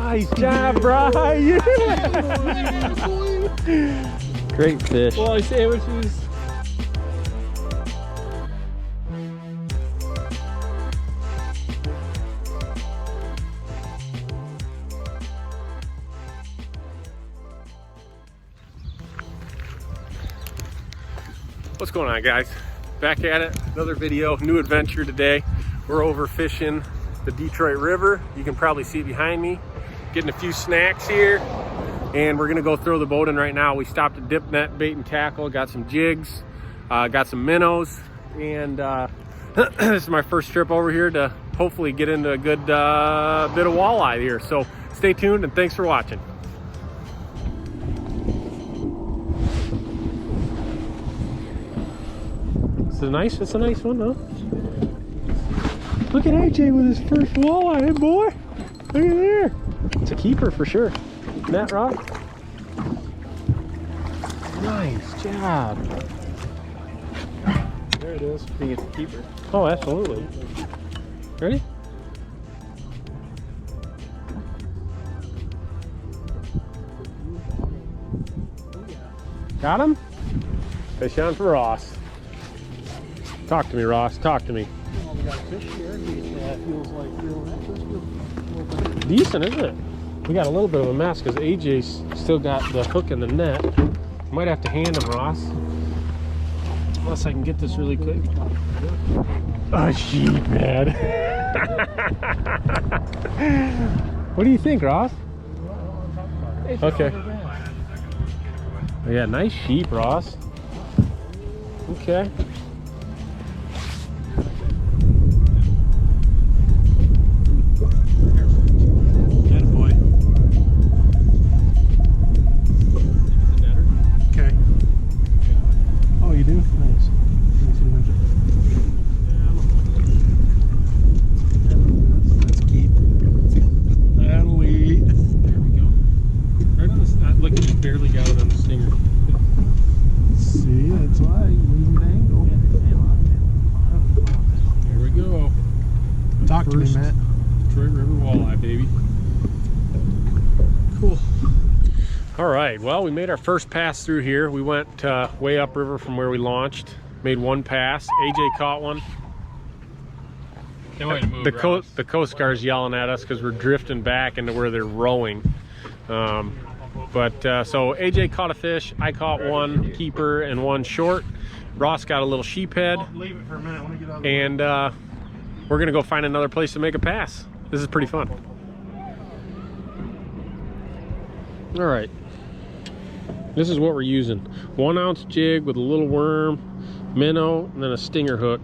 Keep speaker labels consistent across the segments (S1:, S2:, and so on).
S1: Nice job, Brian. Great fish.
S2: Walleye sandwiches.
S1: What's going on, guys? Back at it, another video, new adventure today. We're over fishing the Detroit River. You can probably see it behind me. Getting a few snacks here, and we're gonna go throw the boat in right now. We stopped at Dip Net Bait and Tackle, got some jigs, got some minnows, and this is my first trip over here to hopefully get into a good bit of walleye here. So stay tuned and thanks for watching. It's a nice one, huh? Look at AJ with his first walleye, hey boy. Look at there. It's a keeper for sure. Net rod. Nice job.
S2: There it is. I think it's a keeper.
S1: Oh, absolutely. Ready? Got him? Fish on for Ross. Talk to me, Ross. Talk to me.
S2: Well, we got a fish here. Feels like
S1: Decent, isn't it? We got a little bit of a mess because AJ's still got the hook in the net. Might have to hand him, Ross. Unless I can get this really quick. Oh, sheephead. What do you think, Ross? Okay. Yeah, nice sheep, Ross. Okay. Barely got it on the stinger.
S2: See, that's why weird angle.
S1: There we go.
S2: Talk to me, Matt.
S1: Detroit River walleye, baby. Cool. All right, well, we made our first pass through here. We went way upriver from where we launched. Made one pass. AJ caught one. The Coast Guard's yelling at us because we're drifting back into where they're rowing. So AJ caught a fish, I caught one keeper and one short. Ross got a little sheephead.
S2: Leave it for a minute. Let me get out of the
S1: And we're gonna go find another place to make a pass. This is pretty fun. All right, this is what we're using. 1 ounce jig with a little worm, minnow, and then a stinger hook.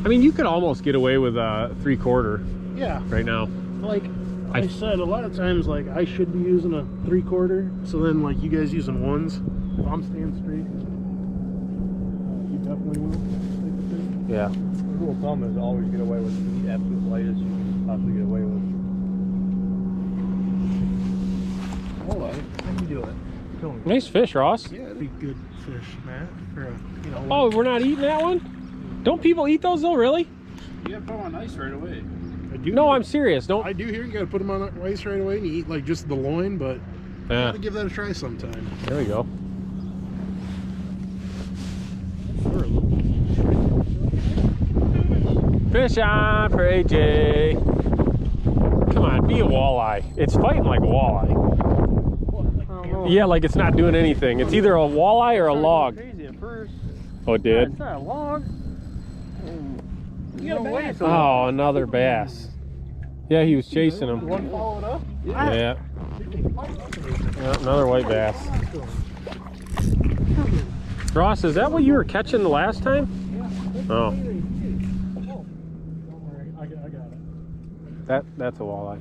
S1: I mean, you could almost get away with a 3/4.
S2: Yeah.
S1: Right now.
S2: Like I said, a lot of times, like I should be using a 3/4. So then, like you guys using ones. If I'm staying straight, you definitely will.
S1: Yeah.
S3: The rule of thumb is always get away with the absolute lightest you can possibly get away with.
S2: Hold on. How you doing?
S1: Nice fish, Ross.
S2: Yeah, it'd be good fish, Matt. For a,
S1: Oh, we're not eating that one? Don't people eat those though, really?
S3: You gotta put them on ice right away.
S2: I do.
S1: No, I'm serious. Don't.
S2: I do hear you gotta put them on ice right away and you eat like just the loin, but I
S1: Yeah.
S2: gotta give that a try sometime.
S1: There we go. Fish on for AJ. Come on, be a walleye. It's fighting like a walleye. Yeah, like it's not doing anything. It's either a walleye or a log.
S3: Crazy at first.
S1: Oh, it did?
S3: It's not a log. You got a bass.
S1: Oh, another bass. Yeah, he was chasing him.
S3: One followed up.
S1: Yeah. Yeah, another white bass. Ross, is that what you were catching the last time? Oh.
S2: I got it.
S1: That's a walleye.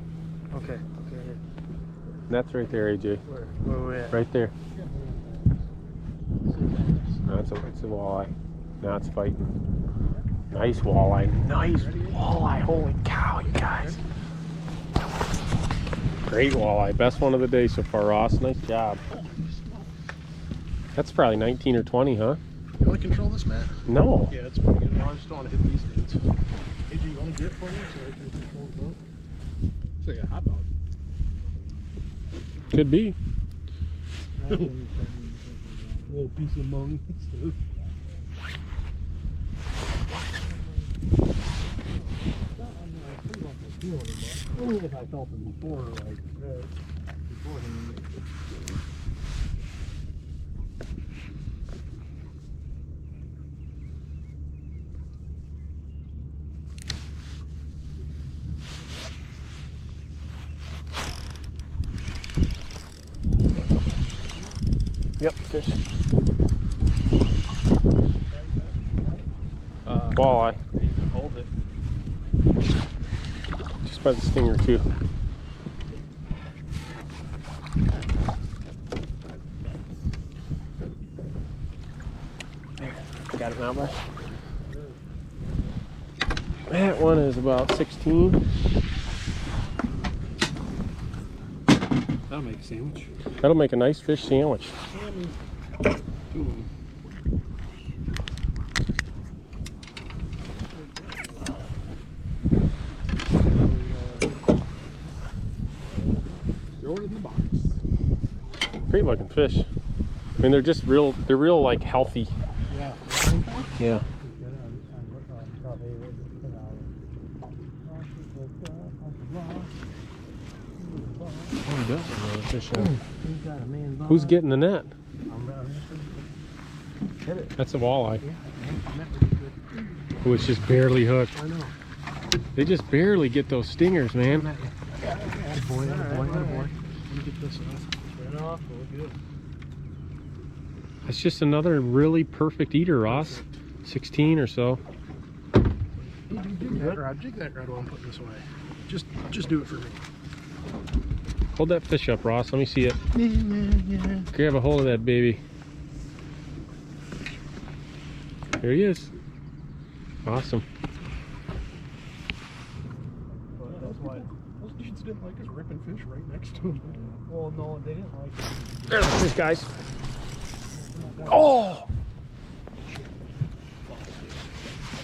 S2: Okay.
S1: That's right there, AJ.
S2: Where we at?
S1: Right there. No, it's a walleye. Now it's fighting. Nice walleye. Nice walleye. Holy cow, you guys. Great walleye. Best one of the day so far, Ross. Nice job. That's probably 19 or 20, huh?
S2: You want to control this, Matt?
S1: No.
S2: Yeah, it's pretty good. I just don't want to hit these dudes. Hey, do you want to get it for me so I can control the boat? It's like a hot dog.
S1: Could be.
S2: A little piece of mung. Only if I felt them before, like beforehand.
S1: Yep, fish. Walleye.
S3: Hold it.
S1: Just by the stinger too. Got it now, bud. That one is about 16.
S2: That'll make a sandwich.
S1: That'll make a nice fish sandwich.
S2: Throw it in the box.
S1: Great looking fish. I mean, they're just real, they're real like healthy.
S2: Yeah.
S1: Yeah. Oh, he does have another fish on. Who's getting the net? That's a walleye. Oh, it's just barely hooked.
S2: I know.
S1: They just barely get those stingers, man.
S2: Boy. Let me get this off. We're good.
S1: It's just another really perfect eater, Ross. 16 or so.
S2: Jig that rod while I'm putting this away. Just do it for me.
S1: Hold that fish up, Ross. Let me see it. Grab a hold of that baby. There he is. Awesome.
S2: That's why those dudes didn't like us ripping fish right next to them.
S3: Well, no, they didn't like it.
S1: There's the fish, guys. Oh!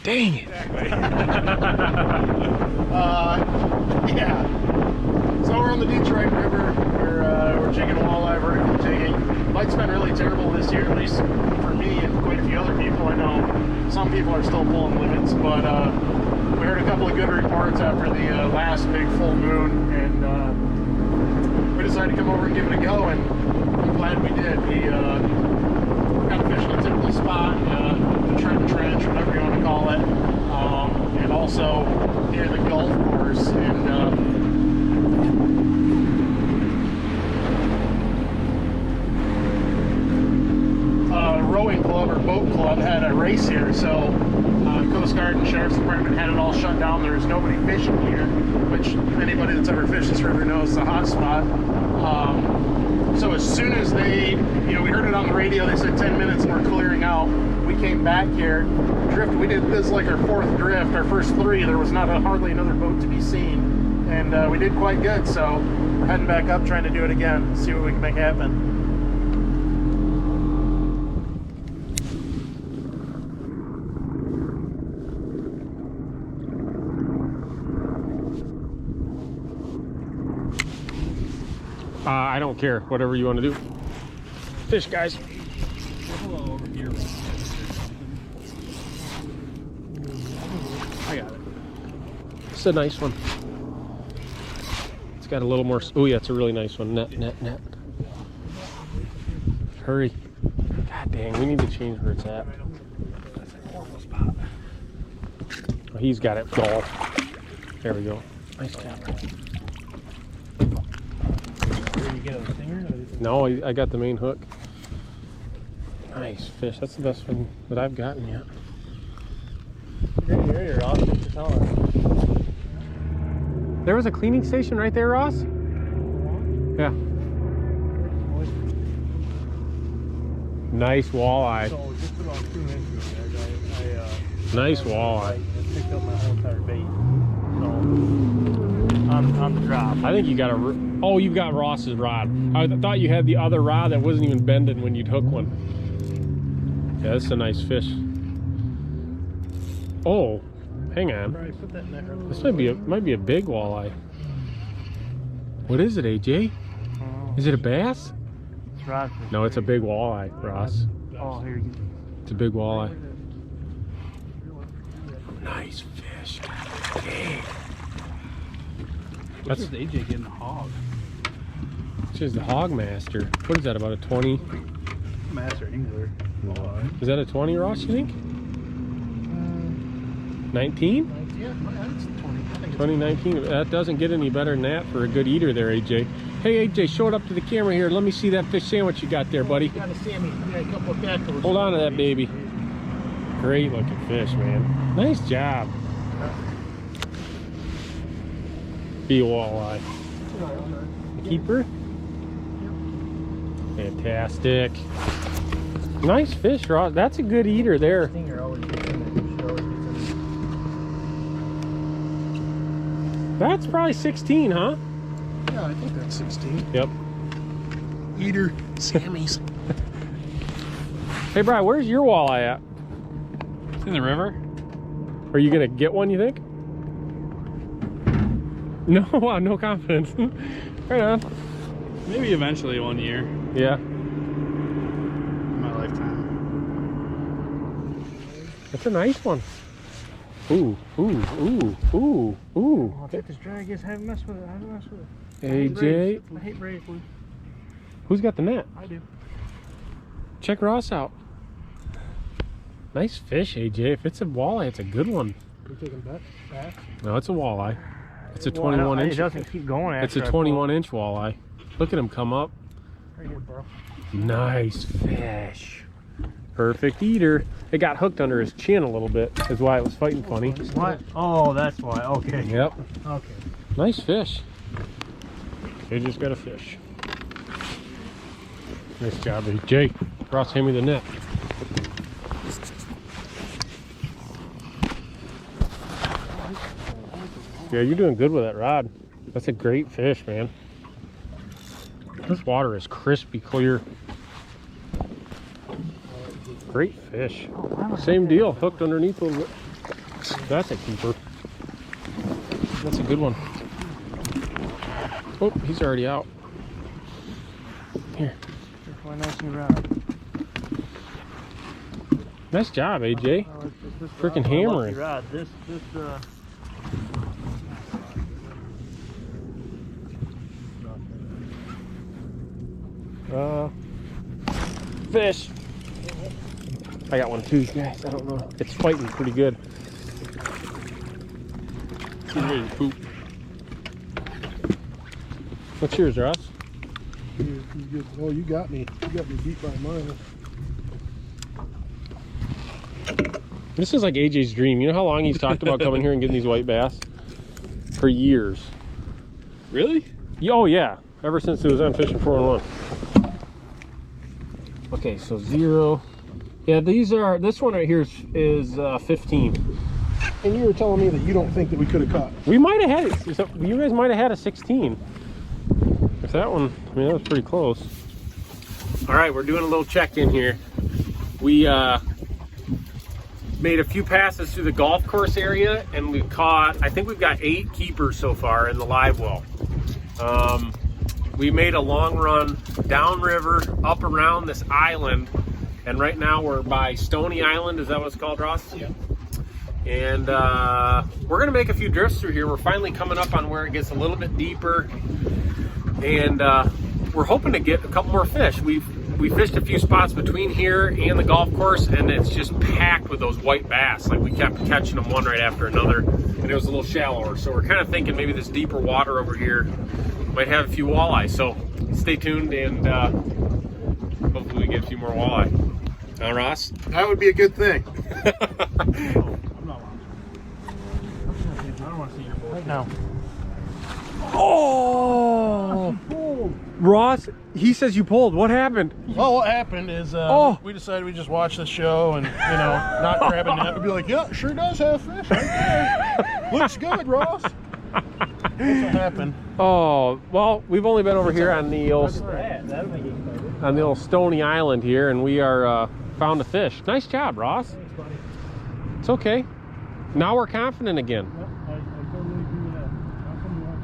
S1: Dang it.
S2: Yeah. So we're on the Detroit River. We're jigging walleye, vertical jigging. Light's been really terrible this year, at least for me and quite a few other people. I know some people are still pulling limits, but we heard a couple of good reports after the last big full moon, and we decided to come over and give it a go, and I'm glad we did. We got a fish in a typical spot, the Trent Trench, whatever you want to call it, and also near the golf course, and rowing club or boat club had a race here, so Coast Guard and Sheriff's Department had it all shut down. There's nobody fishing here, which anybody that's ever fished this river knows is a hot spot. So as soon as they, we heard it on the radio, they said 10 minutes and we're clearing out. We came back here, we did this like our fourth drift, our first three. There was not hardly another boat to be seen, and we did quite good. So we're heading back up, trying to do it again, see what we can make happen.
S1: I don't care. Whatever you want to do. Fish, guys.
S3: Over here.
S1: I got it. It's a nice one. It's got a little more. Oh yeah, it's a really nice one. Net. Hurry. God dang, we need to change where it's at. Oh, he's got it. Ball. There we go. Nice tap. No, I got the main hook. Nice fish. That's the best one that I've gotten yet.
S3: You're off.
S1: There was a cleaning station right there, Ross? Yeah. Nice walleye.
S3: So just about 2 minutes ago,
S1: Nice walleye.
S3: I picked up my whole entire bait. So on the drop.
S1: I think you got a. Oh, you've got Ross's rod. I thought you had the other rod that wasn't even bending when you'd hook one. Yeah, this is a nice fish. Oh, hang on.
S2: Right, put that net right
S1: This might be a big walleye. What is it, AJ? Is it a bass?
S3: It's rodfish.
S1: No, it's a big walleye, Ross.
S3: Oh, here you go.
S1: It's a big walleye. Nice fish. Dang.
S3: That's AJ getting a hog.
S1: This is the hog master. What is that, about a 20?
S3: Master angler.
S1: Is that a 20, Ross, you think? 19?
S2: Yeah, it's 20. I think
S1: 2019. That doesn't get any better than that for a good eater there, AJ. Hey, AJ, show it up to the camera here. Let me see that fish sandwich you got there, buddy.
S2: got a Sammy. We got a couple of tackles.
S1: Hold on to that baby. Great looking fish, man. Nice job. Be a walleye. Keeper? Fantastic. Nice fish, Ross. That's a good eater there.
S3: Stinger always gets in there.
S1: That's probably 16, huh?
S2: Yeah, I think that's 16.
S1: Yep.
S2: Eater, Sammy's.
S1: Hey, Brian, where's your walleye at?
S3: It's in the river.
S1: Are you gonna get one, you think? No, wow, no confidence. Right on.
S3: Maybe eventually one year.
S1: Yeah.
S3: In my lifetime.
S1: That's a nice one. Ooh, ooh, ooh, ooh, ooh.
S3: I'll take this drag. I haven't messed with it. I haven't messed with it.
S1: AJ,
S3: I hate braid.
S1: who's got the net?
S3: I do.
S1: Check Ross out. Nice fish, AJ. If it's a walleye, it's a good one.
S2: We're taking back.
S1: No, it's a walleye. It's a 21 inch.
S3: It doesn't keep going after
S1: It's a 21 inch walleye. Look at him come up.
S3: Right here, bro.
S1: Nice fish. Perfect eater. It got hooked under his chin a little bit. Is why it was fighting funny.
S3: What? Oh, that's why. Okay.
S1: Yep.
S3: Okay.
S1: Nice fish. They just got a fish. Nice job, AJ. Ross, hand me the net. Yeah, you're doing good with that rod. That's a great fish, man. This water is crispy clear. Great fish. Same deal, hooked underneath a little bit. That's a keeper. That's a good one. Oh, he's already out. Here. Nice job, AJ. Freaking hammering.
S3: Rod.
S1: Fish. I got one too, guys. I don't know. It's fighting pretty good.
S3: He's ready to poop.
S1: What's yours, Ross?
S2: Oh, you got me. You got me beat by mine.
S1: This is like AJ's dream. You know how long he's talked about coming here and getting these white bass? For years.
S3: Really?
S1: Oh, yeah. Ever since it was on Fishing 4-in-1. Okay, so 0. Yeah, these are, this one right here is 15.
S2: And you were telling me that you don't think that we could have caught.
S1: We might have had it. So you guys might have had a 16. If that one, I mean, that was pretty close. All right, we're doing a little check-in here. We made a few passes through the golf course area, and we caught, I think we've got 8 keepers so far in the live well. We made a long run downriver, up around this island, and right now we're by Stoney Island. Is that what it's called, Ross?
S2: Yeah.
S1: And we're gonna make a few drifts through here. We're finally coming up on where it gets a little bit deeper, and we're hoping to get a couple more fish. We fished a few spots between here and the golf course, and it's just packed with those white bass. Like, we kept catching them one right after another, and it was a little shallower. So we're kind of thinking maybe this deeper water over here might have a few walleye. So stay tuned, and hopefully we get a few more walleye. Ross?
S2: That would be a good thing.
S3: I'm not watching. I don't want to see your boat. No.
S1: Oh! Ross, he says you pulled. What happened?
S2: Well, what happened is we decided we just watch the show and, not grab a net. We'd be like, yeah, sure does have fish. Okay. Looks good, Ross. That's what happened.
S1: Oh, well, we've only been over here on the old
S3: That'll make it exciting.
S1: Stony Island here, and we are found a fish. Nice job, Ross.
S3: Thanks, buddy.
S1: It's okay. Now we're confident again.
S3: Yep, I totally agree with that. How come you want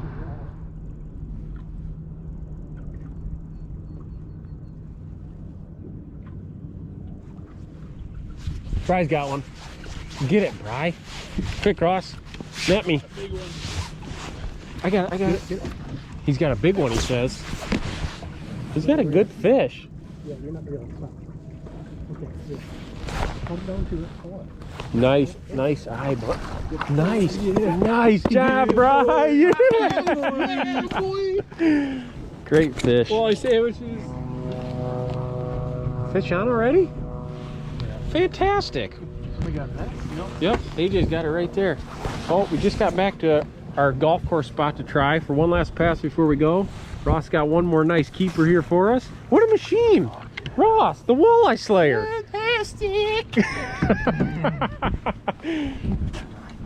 S3: to
S1: Bry's got one. Get it, Bry. Quick, Ross. Net me.
S3: big one?
S1: I got it. He's got a big one, he says. He's got a good fish.
S3: Yeah, you're not going to stop. Okay, good. Come down to it. Come on.
S1: Nice eye, bro. Nice job, Bry. Yeah. Great fish.
S3: Walleye sandwiches.
S1: Fish on already? Fantastic.
S3: We got that.
S1: Yep, AJ's got it right there. Oh, we just got back to our golf course spot to try for one last pass before we go. Ross got one more nice keeper here for us. What a machine! Ross, the walleye slayer.
S3: Fantastic.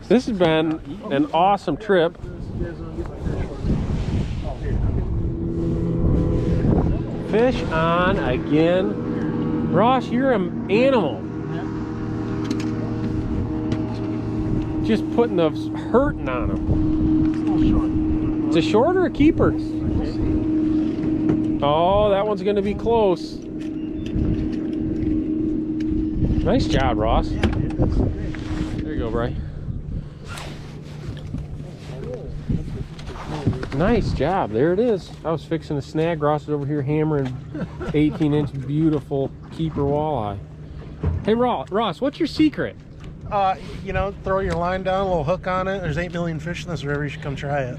S1: This has been an awesome trip. Fish on again. Ross, you're an animal. Just putting the hurting on them. It's a short or a keeper? Oh, that one's going to be close. Nice job, Ross. There you go, Bry. Nice job. There it is. I was fixing a snag. Ross is over here hammering 18-inch beautiful keeper walleye. Hey, Ross, what's your secret?
S4: You know, throw your line down, a little hook on it. There's 8 million fish in this river. You should come try it.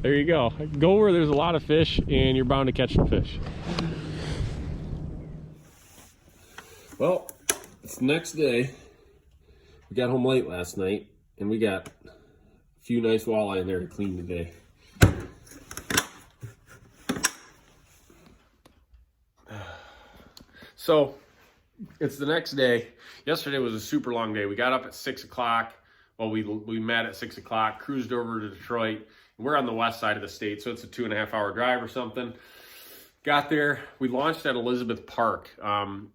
S1: There you go. Go where there's a lot of fish and you're bound to catch some fish. Well, it's the next day. We got home late last night and we got a few nice walleye in there to clean today. So it's the next day. Yesterday was a super long day. We got up at 6 o'clock. Well, we met at 6 o'clock, cruised over to Detroit. We're on the west side of the state, so it's a 2.5 hour drive or something. Got there. We launched at Elizabeth Park. And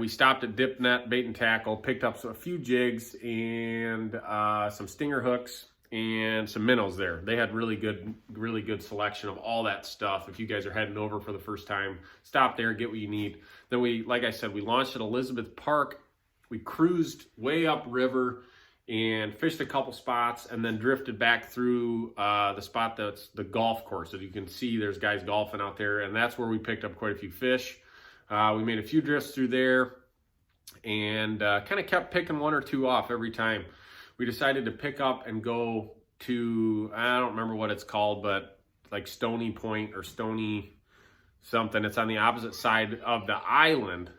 S1: we stopped at Dip Net Bait and Tackle, picked up a few jigs and some stinger hooks and some minnows there. They had really good selection of all that stuff. If you guys are heading over for the first time, stop there, get what you need. Then we, like I said, we launched at Elizabeth Park. We cruised way upriver and fished a couple spots and then drifted back through the spot that's the golf course. As you can see, there's guys golfing out there, and that's where we picked up quite a few fish. We made a few drifts through there and kind of kept picking one or two off every time. We decided to pick up and go to, I don't remember what it's called, but like Stoney Point or Stoney something. It's on the opposite side of the island.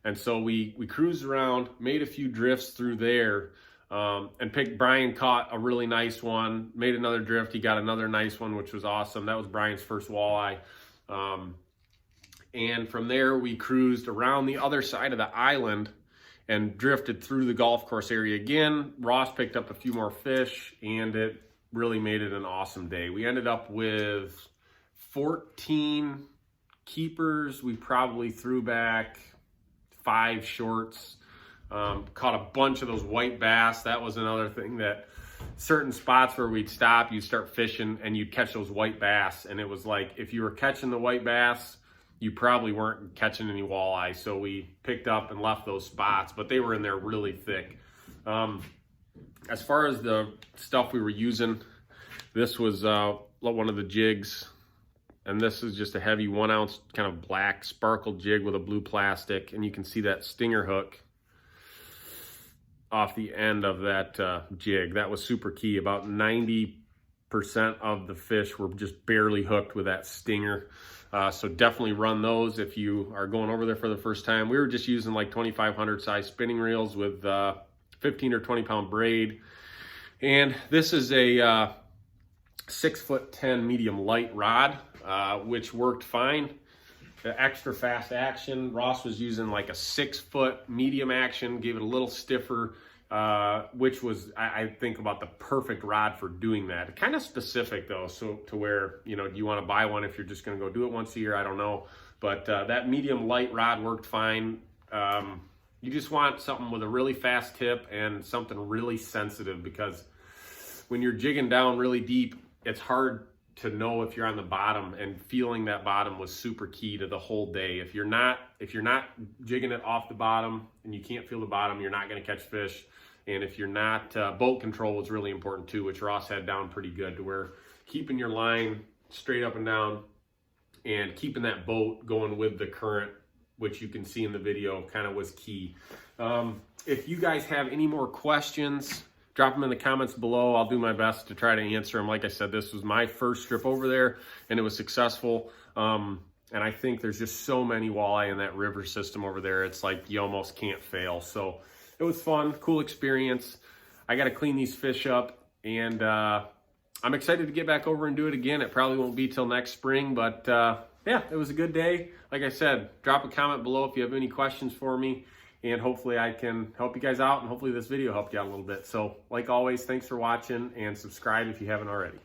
S1: And so we cruised around, made a few drifts through there, and Brian caught a really nice one, made another drift. He got another nice one, which was awesome. That was Brian's first walleye. And from there, we cruised around the other side of the island and drifted through the golf course area again. Ross picked up a few more fish, and it really made it an awesome day. We ended up with 14 keepers. We probably threw back 5 shorts. Caught a bunch of those white bass. That was another thing, that certain spots where we'd stop, you'd start fishing, and you'd catch those white bass. And it was like, if you were catching the white bass, you probably weren't catching any walleye. So we picked up and left those spots, but they were in there really thick. As far as the stuff we were using, this was one of the jigs. And this is just a heavy 1 ounce kind of black sparkle jig with a blue plastic. And you can see that stinger hook off the end of that jig. That was super key. About 90% of the fish were just barely hooked with that stinger. So definitely run those if you are going over there for the first time. We were just using like 2,500 size spinning reels with 15 or 20 pound braid. And this is a 6'10" medium light rod, which worked fine. The extra fast action, Ross was using like a 6 foot medium action, gave it a little stiffer, which was, I think, about the perfect rod for doing that. Kind of specific though, so to where, you know, do you want to buy one if you're just going to go do it once a year? I don't know. But that medium light rod worked fine. You just want something with a really fast tip and something really sensitive, because when you're jigging down really deep, it's hard to know if you're on the bottom, and feeling that bottom was super key to the whole day. If you're not jigging it off the bottom and you can't feel the bottom, you're not going to catch fish. And if you're not, boat control was really important too, which Ross had down pretty good, to where keeping your line straight up and down and keeping that boat going with the current, which you can see in the video, kind of was key. If you guys have any more questions, drop them in the comments below. I'll do my best to try to answer them. Like I said, this was my first trip over there and it was successful. And I think there's just so many walleye in that river system over there. It's like you almost can't fail. So it was fun, cool experience. I got to clean these fish up, and I'm excited to get back over and do it again. It probably won't be till next spring, but yeah, it was a good day. Like I said, drop a comment below if you have any questions for me, and hopefully I can help you guys out, and hopefully this video helped you out a little bit. So like always, thanks for watching, and subscribe if you haven't already.